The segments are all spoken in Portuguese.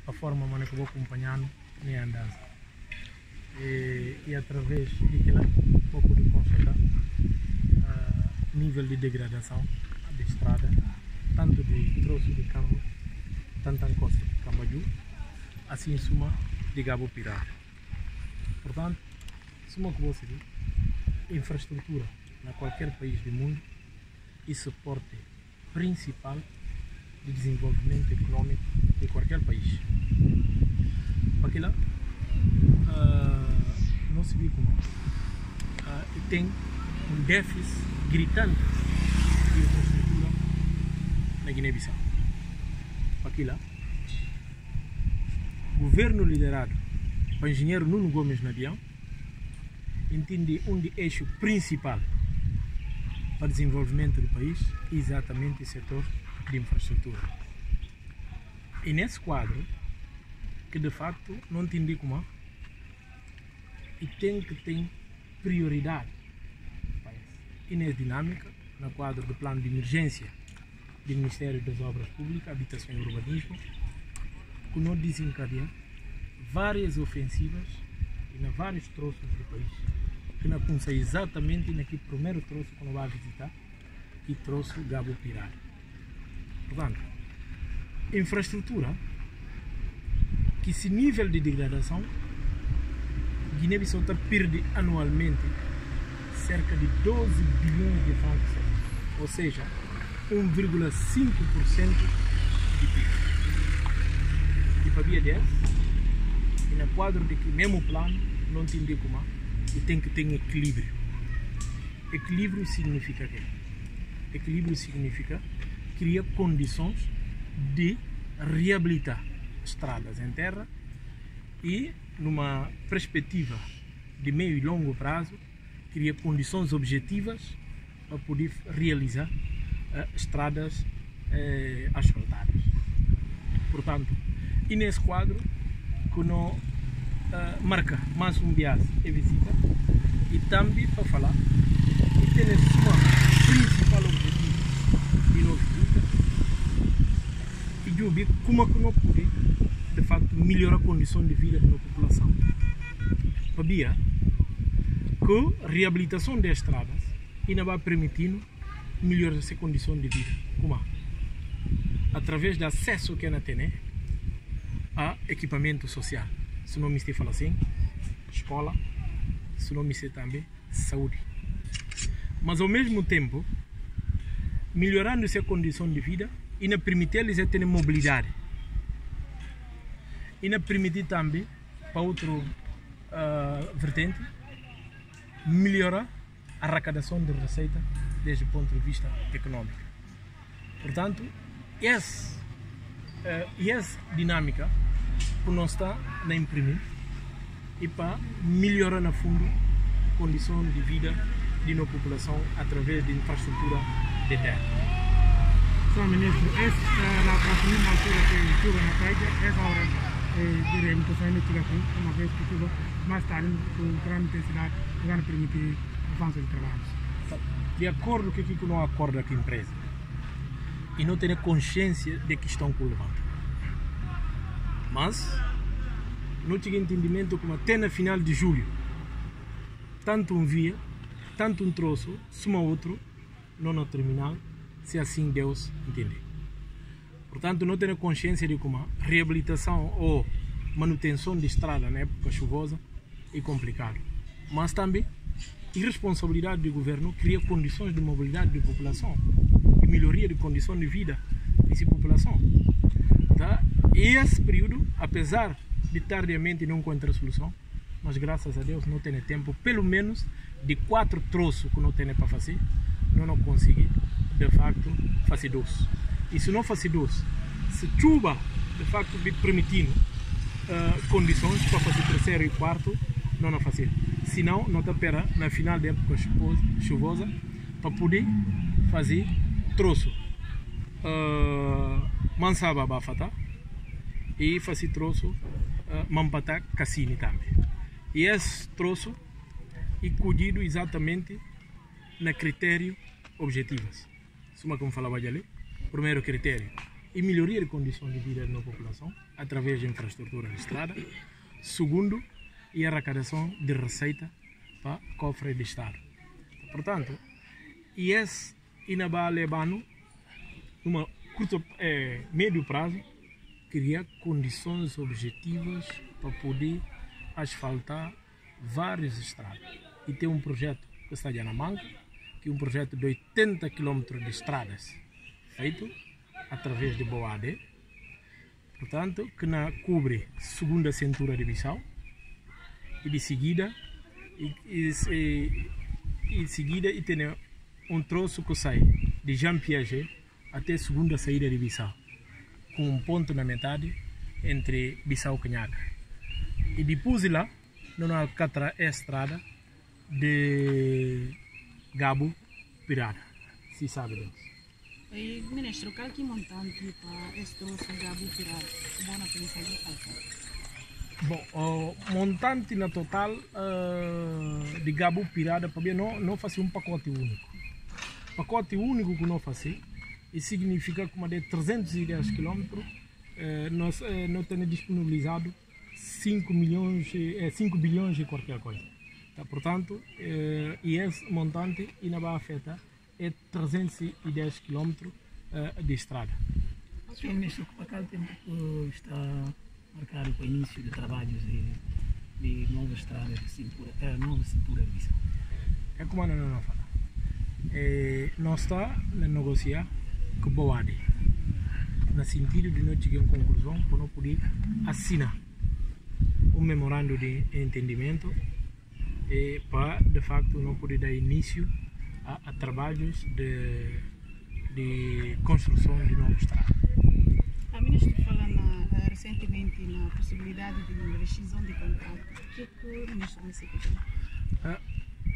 a forma como eu vou acompanhando nem andança. E através daquilo, vou poder constatar nível de degradação da estrada, tanto de troço de carro, tanto em costa de Cambaju, assim em suma de Gabo Pirata. Portanto, suma que você vê, infraestrutura em qualquer país do mundo e suporte principal de desenvolvimento econômico de qualquer país. Para que lá, não se vê como tem um déficit gritante de infraestrutura na Guiné-Bissau. Para que lá, o governo liderado pelo engenheiro Nuno Gomes Nadião entende de eixo principal para o desenvolvimento do país exatamente o setor de infraestrutura. E nesse quadro, que de facto não entendi como e tem que ter prioridade e nessa dinâmica, no quadro do plano de emergência do Ministério das Obras Públicas, Habitação e Urbanismo, que não desencadeia várias ofensivas e em vários troços do país, que não consegue exatamente naquele primeiro troço que não vai visitar, que troço Gabo Pirata. Portanto, infraestrutura, que esse nível de degradação, Guiné-Bissau perde anualmente cerca de 12 bilhões de francos, ou seja, 1,5% de PIB. E para via 10, e no quadro de que mesmo plano, não tem de como, e tem que ter equilíbrio. Equilíbrio significa quê? Equilíbrio significa criar condições de reabilitar estradas em terra e, numa perspectiva de meio e longo prazo, criar condições objetivas para poder realizar estradas asfaltadas. Portanto, e nesse quadro, que não marca mais um viagem e visita, e também para falar, e tem esse principal objetivo de nossa visita, e de ver como que não pode, de facto, melhorar a condição de vida da nossa população. Sabia que a reabilitação das estradas ainda vai permitindo melhorar essa condição de vida. Como? Através do acesso que ela tem a equipamento social. Se não me estou falando assim, escola, se não me estou também, saúde. Mas ao mesmo tempo, melhorando essa condição de vida e não permitir eles a terem mobilidade. E não permitir também, para outro vertente, melhorar a arrecadação de receita desde o ponto de vista econômico. Portanto, essa dinâmica que nós está a imprimir e para melhorar na fundo a condição de vida de nossa população através de infraestrutura de terra. Senhor Ministro, na próxima altura que chuva na praia, essa hora de reabilitação ainda chega aqui, uma vez que chuva mais tarde, com grande intensidade, vai permitir avanço de trabalhos. De acordo com o que não acorda com a empresa e não ter consciência de que estão com o levante. Mas não tinha entendimento como até na final de julho, tanto um via, tanto um troço, suma outro, não no terminal, se assim Deus entender. Portanto, não ter consciência de como a reabilitação ou manutenção de estrada na época chuvosa é complicado. Mas também a responsabilidade do governo cria condições de mobilidade da população e melhoria de condições de vida dessa população. Tá? E esse período, apesar de tardiamente não encontrar solução, mas graças a Deus não tem tempo, pelo menos de 4 troços que não tem para fazer, não consegui de facto fazer 2. E se não fazer 2, se chuva de facto permitindo condições para fazer terceiro e quarto, não fazer. Senão, não espera na final da época chuvosa para poder fazer troço. Mansaba Bafata e fazer troço Mampata Cassini também. E esse troço é colhido exatamente na critério objetivos. Como falava ali, primeiro critério, e melhoria de condições de vida da população através de infraestrutura de estrada. Segundo, e a arrecadação de receita para o cofre de Estado. Portanto, esse ainda levando numa curto médio prazo criar condições objetivas para poder asfaltar várias estradas. E tem um projeto que está já na manga, que é um projeto de 80 km de estradas feito através de Boade, portanto, que cobre a segunda cintura de Bissau e de seguida e tem um troço que sai de Jean Piaget até a segunda saída de Bissau, com um ponto na metade entre Bissau e Canhaca. E depois lá, não há outra estrada de Gabo Pirada, se sabe disso. E, ministro, qual que é o montante para este troço de Gabo Pirada? Bom, na pensar de falta. Bom, o montante na total de Gabo Pirada para não fazer um pacote único. Pacote único que não fazer, isso significa que de 310 km nós não temos disponibilizado 5 bilhões de qualquer coisa. Tá, portanto, e esse montante ainda vai afetar 310 km de estrada. Senhor Ministro, para qual tempo está marcado para o início de trabalhos de nova estrada de nova cintura de Bissau? É como não fala. Nós estamos a negociar com o Boade, no sentido de nós chegar a uma conclusão para não poder assinar um memorando de entendimento para, de facto, não poder dar início a trabalhos de construção de nova estrada. A ministra fala recentemente na possibilidade de rescisão de contrato. O que o ministro me segue?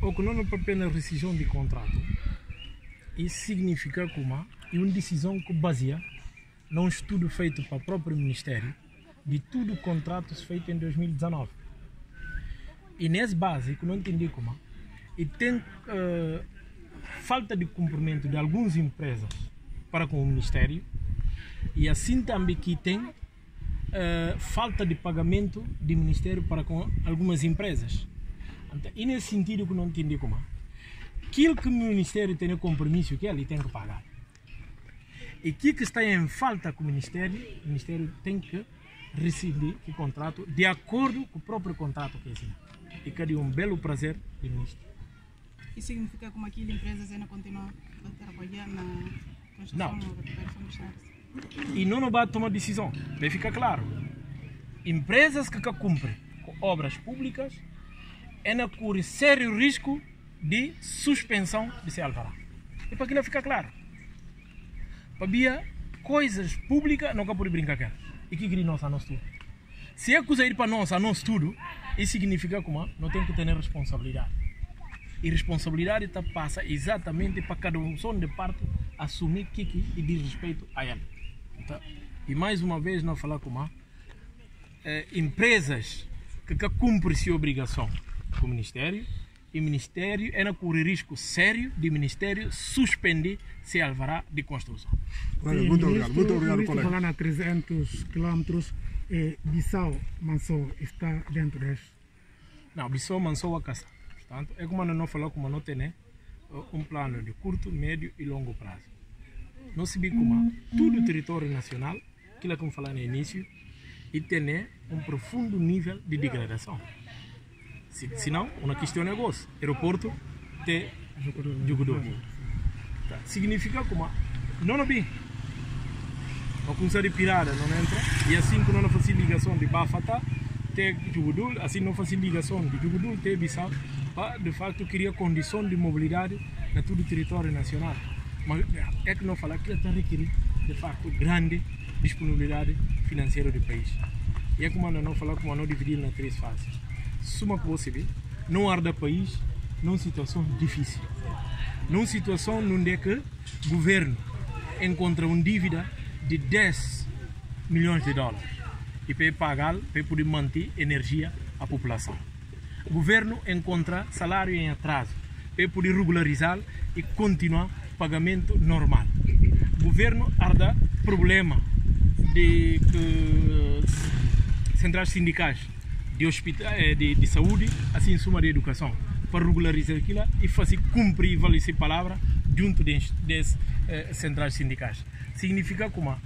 O que não é apenas rescisão de contrato, isso significa que é uma decisão que baseia num estudo feito para o próprio Ministério de tudo contratos feitos em 2019. E nessa base, que não entendi como, e tem falta de cumprimento de algumas empresas para com o Ministério, e assim também que tem falta de pagamento do Ministério para com algumas empresas. Então, e nesse sentido que não entendi como, aquilo que o Ministério tem compromisso que ele tem que pagar. E aquilo que está em falta com o Ministério tem que rescindir o contrato de acordo com o próprio contrato que é. E que é um belo prazer do Ministro. Isso significa como aquilo empresas ainda continuam a trabalhar na construção ou recuperação dos estradas? E não vai tomar decisão, para ficar claro. Empresas que cumprem com obras públicas ainda correm sério risco de suspensão de seu alvará. E para aquilo ficar claro. Para via coisas públicas não pode brincar com. E que queria nós a nós tudo. Se é coisa ir para nós a nós tudo, isso significa que não tem que ter responsabilidade. E responsabilidade passa exatamente para cada um de parte assumir que e diz respeito a ele. Então, e mais uma vez não falar como empresas que cumprem sua obrigação com o Ministério, e o Ministério ainda corre risco sério de o Ministério suspender seu alvará de construção. Muito obrigado, colega. Falando a 300 km, Bissau Mansou está dentro deste? Não, Bissau Mansou a casa. Portanto, é como não falou, como não tem um plano de curto, médio e longo prazo. Não se vê como todo o território nacional, aquilo que eu falei no início, e tem um profundo nível de degradação. Senão, uma questão é negócio. Aeroporto tem jogador. Tá. Significa como não vi. A começar de Pirada não entra, e assim que não faz ligação de Bafata, tem jogador, assim não faz ligação de jogador, tem Bissau, para de facto criar condições de mobilidade na todo o território nacional. Mas é que não falar que está requerir de facto grande disponibilidade financeira do país. E é como não falar como não dividir nas 3 fases. Suma que você vê, não há da país, numa situação difícil. Numa situação onde é que o governo encontra uma dívida de 10 milhões de dólares e para pagar, para poder manter energia à população. O governo encontra salário em atraso para poder regularizar e continuar o pagamento normal. O governo há problema de centrais sindicais de, hospital, de saúde, assim suma de educação, para regularizar aquilo e fazer cumprir essa palavra junto das centrais sindicais. Significa que a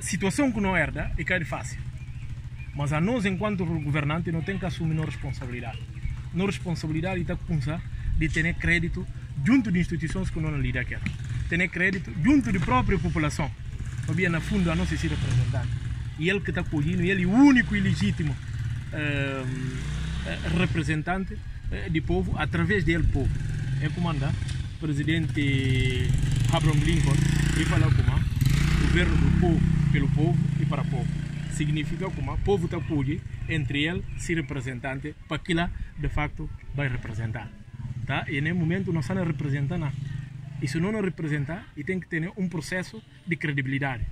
situação que não herda é que é fácil, mas a nós, enquanto governante, não tem que assumir a responsabilidade. A responsabilidade está de ter crédito junto de instituições que não lidam com ter crédito junto da própria população. Havia na fundo a não ser representante. E ele que está colhendo, ele é o único e legítimo representante do povo, através dele povo. É como anda o presidente Abraham Lincoln e fala como o governo do povo, pelo povo e para o povo. Significa como o povo está colhendo entre ele e representante para que lá de facto vai representar. Tá? E nesse momento não estamos representando. E se não nos representar, e tem que ter processo de credibilidade,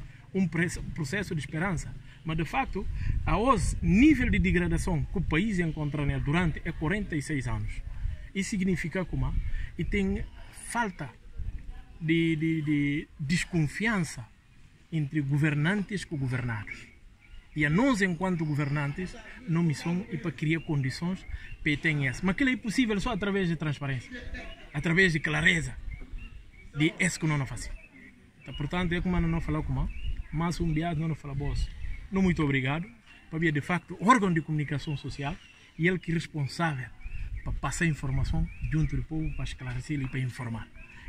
processo de esperança. Mas de facto, o nível de degradação que o país encontra durante 46 anos, isso significa como e tem falta de desconfiança entre governantes e governados. E a nós, enquanto governantes, não missão e para criar condições para ter isso. Mas aquilo é possível só através de transparência, através de clareza, de isso que não fazemos. Então, portanto, é como não falar como, mas dia não fala boas. Não muito obrigado, para de facto órgão de comunicação social e ele que é responsável para passar informação junto do povo, para esclarecer e para informar.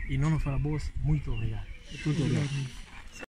E não fala boas, muito obrigado. Muito obrigado.